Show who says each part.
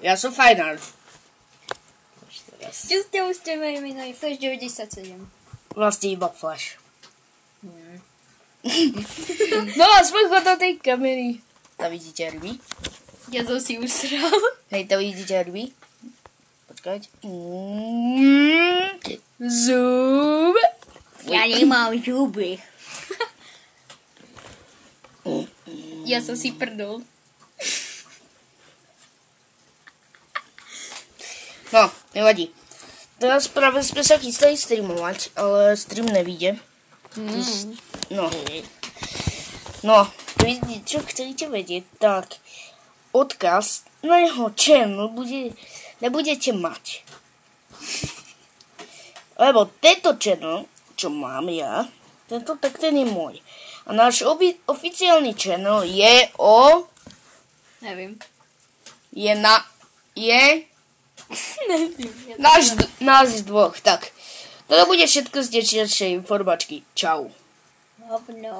Speaker 1: Ja som Fajnar.
Speaker 2: Čo ste ustávajú Flash 97?
Speaker 1: Vlastne iba Flash.
Speaker 3: No aspoň chod do tej kamery.
Speaker 1: To vidíte ryby?
Speaker 2: Ja som si usral.
Speaker 1: Hej, to vidíte ryby? Počkať.
Speaker 3: Zub.
Speaker 2: Ja nemám zuby. Ja som si prdol.
Speaker 1: No, nevadí. Teraz práve sme sa chystali streamovať, ale stream nevíde. No, čo chcete vedieť, tak odkaz na jeho channel nebudete mať. Lebo tento channel, čo mám ja, tak ten je môj. A náš oficiálny channel je o...
Speaker 2: Neviem.
Speaker 1: Nás dvoch, tak. Toto bude všetko z dečieršej informačky. Čau.
Speaker 2: Hovno.